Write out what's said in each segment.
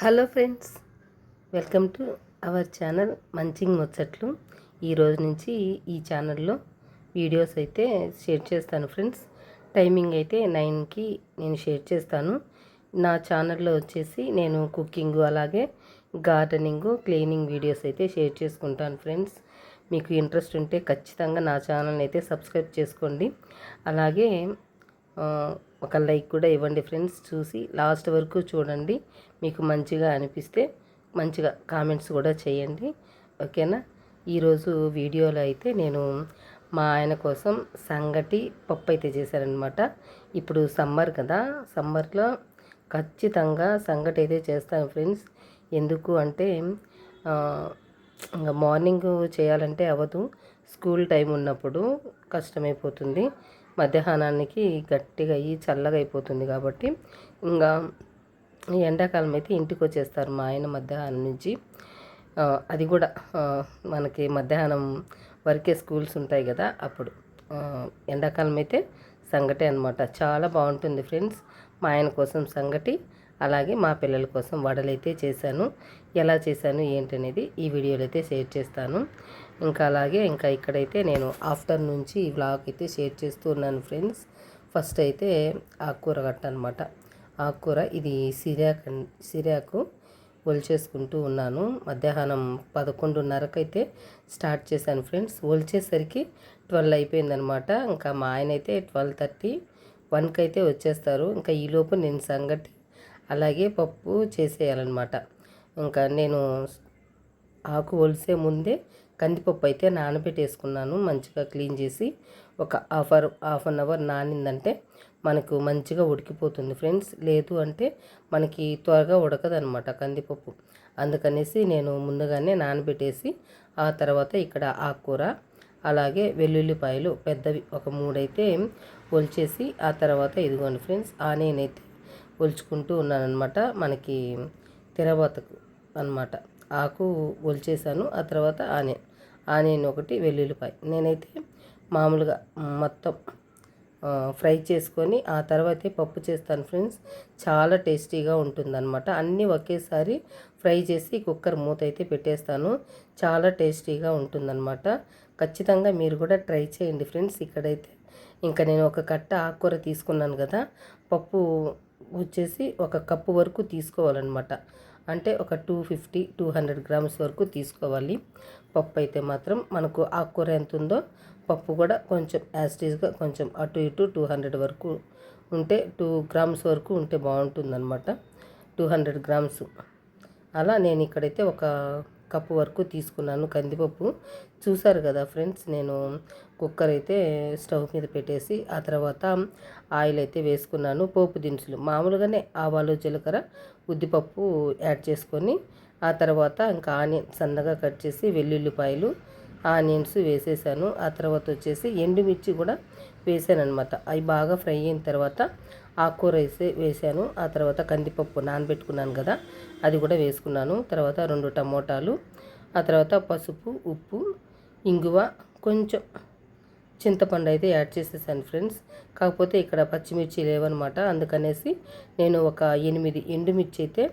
Hello friends, welcome to our channel munching ముచ్చట్లు. ఈరోజు నుంచి ఈ ఛానల్లో వీడియోస్ అయితే షేర్ చేస్తాను ఫ్రెండ్స్. టైమింగ్ అయితే 9కి నేను షేర్ చేస్తాను. నా ఛానల్లో వచ్చేసి నేను కుకింగ్, అలాగే గార్డెనింగ్, క్లీనింగ్ వీడియోస్ అయితే షేర్ చేసుకుంటాను ఫ్రెండ్స్. మీకు ఇంట్రెస్ట్ ఉంటే ఖచ్చితంగా నా ఛానల్ని అయితే సబ్స్క్రైబ్ చేసుకోండి. అలాగే ఒక లైక్ కూడా ఇవ్వండి ఫ్రెండ్స్. చూసి లాస్ట్ వరకు చూడండి. మీకు మంచిగా అనిపిస్తే మంచిగా కామెంట్స్ కూడా చేయండి, ఓకేనా. ఈరోజు వీడియోలో అయితే నేను మా ఆయన కోసం సంగటి పప్పు అయితే చేశారనమాట. ఇప్పుడు సమ్మర్ కదా, సమ్మర్లో ఖచ్చితంగా సంగటి అయితే చేస్తాను ఫ్రెండ్స్. ఎందుకు అంటే ఇంకా మార్నింగ్ చేయాలంటే అవ్వదు, స్కూల్ టైం ఉన్నప్పుడు కష్టమైపోతుంది, మధ్యాహ్నానికి గట్టిగా అయ్యి చల్లగా అయిపోతుంది. కాబట్టి ఇంకా ఎండాకాలం అయితే ఇంటికి వచ్చేస్తారు మా ఆయన మధ్యాహ్నం నుంచి. అది కూడా మనకి మధ్యాహ్నం వరకే స్కూల్స్ ఉంటాయి కదా, అప్పుడు ఎండాకాలం అయితే సంగటి అనమాట. చాలా బాగుంటుంది ఫ్రెండ్స్. మా ఆయన కోసం సంగటి, అలాగే మా పిల్లల కోసం వడలైతే చేశాను. ఎలా చేశాను ఏంటనేది ఈ వీడియోలో అయితే షేర్ చేస్తాను. అలాగే ఇక్కడైతే నేను ఆఫ్టర్నూన్ నుంచి ఈ వ్లాగ్ అయితే షేర్ చేస్తూ ఉన్నాను ఫ్రెండ్స్. ఫస్ట్ అయితే ఆకుకూర కట్ట అనమాట. ఆకుకూర ఇది సిరాకు ఒలిచేసుకుంటూ ఉన్నాను. మధ్యాహ్నం 11:30కి అయితే స్టార్ట్ చేశాను ఫ్రెండ్స్. ఒలిచేసరికి 12 అయిపోయిందనమాట. మా ఆయన అయితే 12:30, 1కి అయితే వచ్చేస్తారు. ఈలోపు నేను సంగటి అలాగే పప్పు చేసేయాలన్నమాట. నేను ఆకు ఒలిసే ముందే కందిపప్పు అయితే నానబెట్టేసుకున్నాను. మంచిగా క్లీన్ చేసి ఒక హాఫ్ అన్ అవర్ నానిందంటే మనకు మంచిగా ఉడికిపోతుంది ఫ్రెండ్స్. లేదు అంటే మనకి త్వరగా ఉడకదనమాట కందిపప్పు. అందుకనేసి నేను ముందుగానే నానబెట్టేసి ఆ తర్వాత ఇక్కడ ఆకుకూర, అలాగే వెల్లుల్లిపాయలు పెద్దవి ఒక 3 అయితే ఒలిచేసి ఆ తర్వాత ఇదిగోండి ఫ్రెండ్స్ ఆనియన్ అయితే ఒలుచుకుంటూ ఉన్నానమాట. మనకి తిరగబాతకు అనమాట. ఆకు ఒలిచేసాను, ఆ తర్వాత ఆనియన్ ఒకటి, వెల్లుల్లిపాయ నేనైతే మామూలుగా మొత్తం ఫ్రై చేసుకొని ఆ తర్వాతే పప్పు చేస్తాను ఫ్రెండ్స్. చాలా టేస్టీగా ఉంటుందన్నమాట. అన్నీ ఒకేసారి ఫ్రై చేసి కుక్కర్ మూత అయితే పెట్టేస్తాను. చాలా టేస్టీగా ఉంటుందన్నమాట. ఖచ్చితంగా మీరు కూడా ట్రై చేయండి ఫ్రెండ్స్. ఇక్కడైతే నేను ఒక కట్ట ఆకుకూర తీసుకున్నాను కదా, పప్పు వచ్చేసి ఒక కప్పు వరకు తీసుకోవాలన్నమాట. అంటే ఒక 250-200 గ్రామ్స్ వరకు తీసుకోవాలి. పప్పు అయితే మాత్రం మనకు ఆకుకూర ఎంత ఉందో పప్పు కూడా కొంచెం యాస్టీజ్గా కొంచెం అటు ఇటు 200 వరకు ఉంటే 2 గ్రామ్స్ వరకు ఉంటే బాగుంటుందన్నమాట. 200 గ్రామ్స్ అలా నేను ఇక్కడైతే ఒక కప్పు వరకు తీసుకున్నాను కందిపప్పు. చూసారు కదా ఫ్రెండ్స్, నేను కుక్కర్ అయితే స్టవ్ మీద పెట్టేసి ఆ తర్వాత ఆయిల్ అయితే వేసుకున్నాను. పోపు దినుసులు మామూలుగానే ఆవాలు, జీలకర్ర, ఉద్దిపప్పు యాడ్ చేసుకొని ఆ తర్వాత ఆనియన్ సన్నగా కట్ చేసి వెల్లుల్లిపాయలు, ఆనియన్స్ వేసేసాను. ఆ తర్వాత వచ్చేసి ఎండుమిర్చి కూడా వేసాను అనమాట. అవి బాగా ఫ్రై అయిన తర్వాత ఆకుకూర వేసాను. ఆ తర్వాత కందిపప్పు నానబెట్టుకున్నాను కదా, అది కూడా వేసుకున్నాను. తర్వాత 2 టమోటాలు, ఆ తర్వాత పసుపు, ఉప్పు, ఇంగువ, కొంచెం చింతపండు అయితే యాడ్ చేసేసాను ఫ్రెండ్స్. కాకపోతే ఇక్కడ పచ్చిమిర్చి లేవన్నమాట. అందుకనేసి నేను ఒక 8 ఎండుమిర్చి అయితే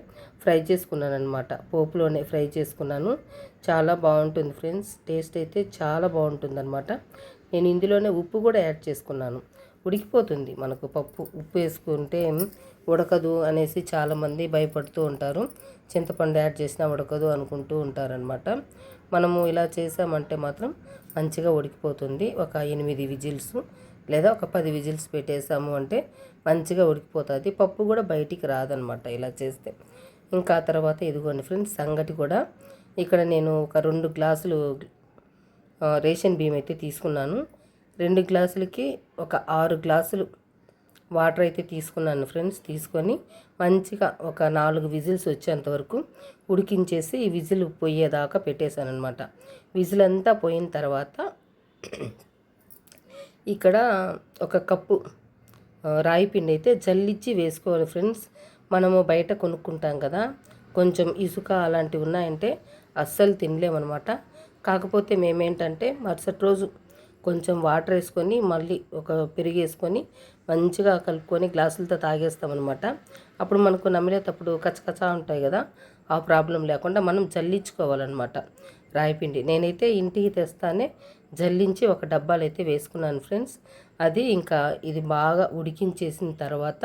ఫ్రై చేసుకున్నాను అనమాట. పోపులోనే ఫ్రై చేసుకున్నాను. చాలా బాగుంటుంది ఫ్రెండ్స్. టేస్ట్ అయితే చాలా బాగుంటుంది. నేను ఇందులోనే ఉప్పు కూడా యాడ్ చేసుకున్నాను. ఉడికిపోతుంది మనకు పప్పు. ఉప్పు వేసుకుంటే ఉడకదు అనేసి చాలామంది భయపడుతూ ఉంటారు. చింతపండు యాడ్ చేసినా ఉడకదు అనుకుంటూ ఉంటారనమాట. మనము ఇలా చేసామంటే మాత్రం మంచిగా ఉడికిపోతుంది. ఒక 8 విజిల్స్ లేదా ఒక 10 విజిల్స్ పెట్టేసాము అంటే మంచిగా ఉడికిపోతుంది. పప్పు కూడా బయటికి రాదనమాట ఇలా చేస్తే. ఆ తర్వాత ఇదిగోండి ఫ్రెండ్స్ సంగటి కూడా ఇక్కడ నేను ఒక 2 గ్లాసులు రేషన్ బియ్యం అయితే తీసుకున్నాను. 2 గ్లాసులకి ఒక 6 గ్లాసులు వాటర్ అయితే తీసుకున్నాను ఫ్రెండ్స్. తీసుకొని మంచిగా ఒక 4 విజిల్స్ వచ్చేంతవరకు ఉడికించేసి ఈ విజిల్ పోయేదాకా పెట్టేశాను అనమాట. విజిల్ అంతా పోయిన తర్వాత ఇక్కడ ఒక కప్పు రాయి పిండి అయితే జల్లిచ్చి వేసుకోవాలి ఫ్రెండ్స్. మనము బయట కొనుక్కుంటాం కదా, కొంచెం ఇసుక అలాంటివి ఉన్నాయంటే అస్సలు తినలేమన్నమాట. కాకపోతే మేమేంటంటే మరుసటి రోజు కొంచెం వాటర్ వేసుకొని మళ్ళీ ఒక పెరుగు వేసుకొని మంచిగా కలుపుకొని గ్లాసులతో తాగేస్తామన్నమాట. అప్పుడు మనకు నమిలేటప్పుడు కచ్చకచ్చా ఉంటాయి కదా, ఆ ప్రాబ్లం లేకుండా మనం జల్లించుకోవాలన్నమాట రాయిపిండి. నేనైతే ఇంటికి తెస్తానే జల్లించి ఒక డబ్బాలు అయితే వేసుకున్నాను ఫ్రెండ్స్. అది ఇంకా ఇది బాగా ఉడికించేసిన తర్వాత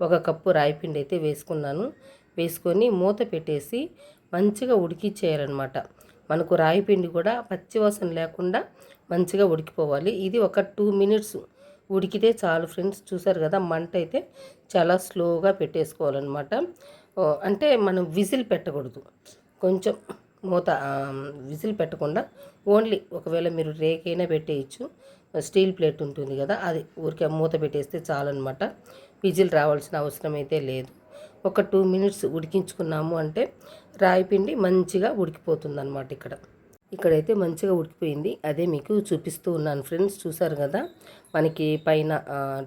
ఒక కప్పు రాయిపిండి అయితే వేసుకున్నాను. వేసుకొని మూత పెట్టేసి మంచిగా ఉడికిచ్చేయాలన్నమాట. మనకు రాయిపిండి కూడా పచ్చివాసన లేకుండా మంచిగా ఉడికిపోవాలి. ఇది ఒక 2 మినిట్స్ ఉడికితే చాలు ఫ్రెండ్స్. చూసారు కదా, మంట అయితే చాలా స్లోగా పెట్టేసుకోవాలన్నమాట. అంటే మనం విజిల్ పెట్టకూడదు, కొంచెం మూత విజిల్ పెట్టకుండా ఓన్లీ ఒకవేళ మీరు రేకైనా పెట్టేయచ్చు, స్టీల్ ప్లేట్ ఉంటుంది కదా, అది ఊరికే మూత పెట్టేస్తే చాలన్నమాట. విజిల్ రావాల్సిన అవసరం అయితే లేదు. ఒక 2 మినిట్స్ ఉడికించుకున్నాము అంటే రాయిపిండి మంచిగా ఉడికిపోతుంది అన్నమాట. ఇక్కడైతే మంచిగా ఉడికిపోయింది. అదే మీకు చూపిస్తూ ఉన్నాను ఫ్రెండ్స్. చూసారు కదా, మనకి పైన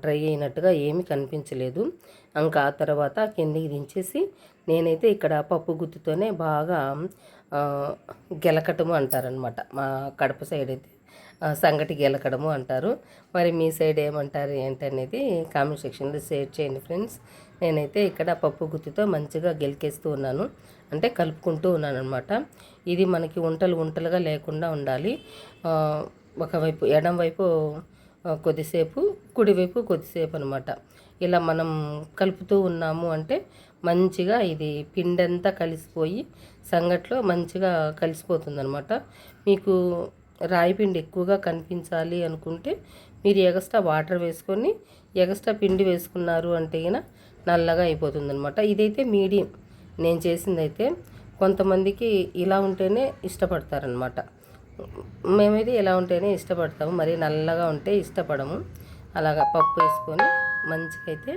డ్రై అయినట్టుగా ఏమీ కనిపించలేదు. ఇంకా ఆ తర్వాత కిందికి దించేసి నేనైతే ఇక్కడ పప్పు గుత్తితోనే బాగా గెలకటము అంటారనమాట. మా కడప సైడ్ అయితే సంగటి గెలకడము అంటారు. మరి మీ సైడ్ ఏమంటారు ఏంటనేది కామెంట్ సెక్షన్లో షేర్ చేయండి ఫ్రెండ్స్. నేనైతే ఇక్కడ పప్పు గుత్తితో మంచిగా గెలికేస్తూ ఉన్నాను, అంటే కలుపుకుంటూ ఉన్నాను అనమాట. ఇది మనకి ఉంటలుగా లేకుండా ఉండాలి. ఒకవైపు ఎడం వైపు కొద్దిసేపు, కుడివైపు కొద్దిసేపు అనమాట. ఇలా మనం కలుపుతూ ఉన్నాము అంటే మంచిగా ఇది పిండంతా కలిసిపోయి సంగట్లో మంచిగా కలిసిపోతుంది అనమాట. మీకు రాయిపిండి ఎక్కువగా కనిపించాలి అనుకుంటే మీరు ఎగస్ట్రా వాటర్ వేసుకొని ఎగస్ట్రా పిండి వేసుకున్నారు అంటే నల్లగా అయిపోతుంది అనమాట. ఇదైతే మీడియం నేను చేసిందైతే. కొంతమందికి ఇలా ఉంటేనే ఇష్టపడతారనమాట. మేమైతే ఇలా ఉంటేనే ఇష్టపడతాము, మరి నల్లగా ఉంటే ఇష్టపడము. అలాగా పప్పు వేసుకొని మంచిగా అయితే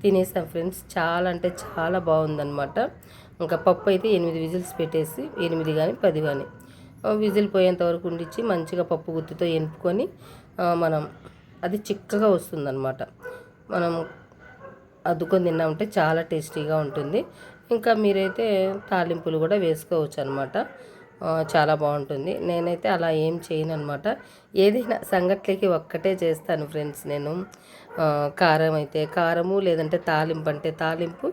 తినేసాం ఫ్రెండ్స్. చాలా అంటే చాలా బాగుందన్నమాట. ఇంకా పప్పు అయితే 8 విజిల్స్ పెట్టేసి, 8 కానీ 10 కానీ విజిల్ పోయేంత వరకు ఉండిచ్చి మంచిగా పప్పు గుత్తితో ఎనుపుకొని మనం అది చిక్కగా వస్తుందన్నమాట. మనం అద్దుకొని తిన్నామంటే చాలా టేస్టీగా ఉంటుంది. ఇంకా మీరైతే తాలింపులు కూడా వేసుకోవచ్చు అనమాట. చాలా బాగుంటుంది. నేనైతే అలా ఏం చేయను అనమాట. ఏదైనా సంగట్లకి ఒక్కటే చేస్తాను ఫ్రెండ్స్ నేను. కారం అయితే కారము, లేదంటే తాలింపు అంటే తాలింపు,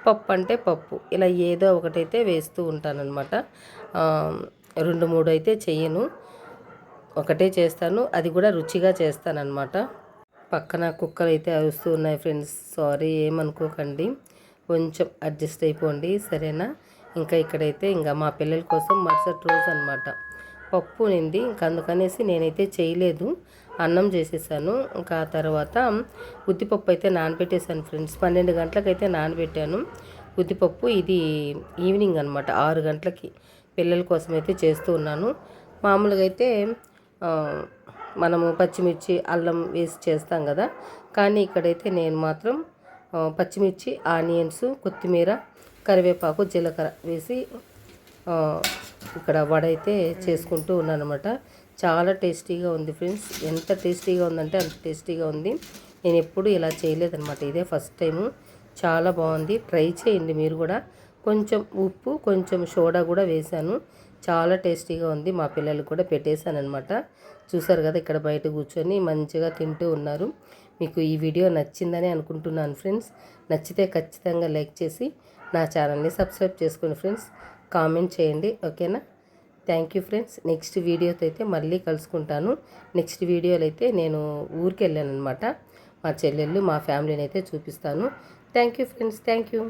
పప్పు అంటే పప్పు, ఇలా ఏదో ఒకటైతే వేస్తూ ఉంటానన్నమాట. 2, 3 అయితే చెయ్యను, ఒకటే చేస్తాను. అది కూడా రుచిగా చేస్తానన్నమాట. పక్కన కుక్కలు అయితే అరుస్తూ ఉన్నాయి ఫ్రెండ్స్, సారీ ఏమనుకోకండి, కొంచెం అడ్జస్ట్ అయిపోండి సరేనా. ఇంకా ఇక్కడైతే ఇంకా మా పిల్లల కోసం మరుసటి రోజు అనమాట పప్పు నింది, ఇంకా అందుకనేసి నేనైతే చేయలేదు, అన్నం చేసేసాను. ఇంకా తర్వాత ఉద్దిపప్పు అయితే నానబెట్టేశాను ఫ్రెండ్స్. 12 గంటలకైతే నానబెట్టాను ఉద్దిపప్పు. ఇది ఈవినింగ్ అనమాట 6 గంటలకి పిల్లల కోసం అయితే చేస్తూ ఉన్నాను. మామూలుగా అయితే మనము పచ్చిమిర్చి అల్లం వేసి చేస్తాం కదా, కానీ ఇక్కడైతే నేను మాత్రం పచ్చిమిర్చి, ఆనియన్స్, కొత్తిమీర, కరివేపాకు, జీలకర్ర వేసి ఇక్కడ వడ అయితే చేసుకుంటూ ఉన్నాను అనమాట. చాలా టేస్టీగా ఉంది ఫ్రెండ్స్. ఎంత టేస్టీగా ఉందంటే అంత టేస్టీగా ఉంది. నేను ఎప్పుడు ఇలా చేయలేదన్నమాట, ఇదే ఫస్ట్ టైము. చాలా బాగుంది, ట్రై చేయండి మీరు కూడా. కొంచెం ఉప్పు, కొంచెం సోడా కూడా వేశాను. చాలా టేస్టీగా ఉంది. మా పిల్లలకు కూడా పెట్టేశాను అనమాట. చూసారు కదా, ఇక్కడ బయట కూర్చొని మంచిగా తింటూ ఉన్నారు. మీకు ఈ వీడియో నచ్చిందని అనుకుంటున్నాను ఫ్రెండ్స్. నచ్చితే ఖచ్చితంగా లైక్ చేసి నా ఛానల్ని సబ్స్క్రైబ్ చేసుకోండి ఫ్రెండ్స్. కామెంట్ చేయండి, ఓకేనా. Thank you friends. నెక్స్ట్ వీడియోతో అయితే మళ్ళీ కలుసుకుంటాను. నెక్స్ట్ వీడియోలో అయితే నేను ఊరికి వెళ్ళాను అనమాట. మా చెల్లెళ్ళు, మా ఫ్యామిలీని అయితే చూపిస్తాను. Thank you friends, thank you.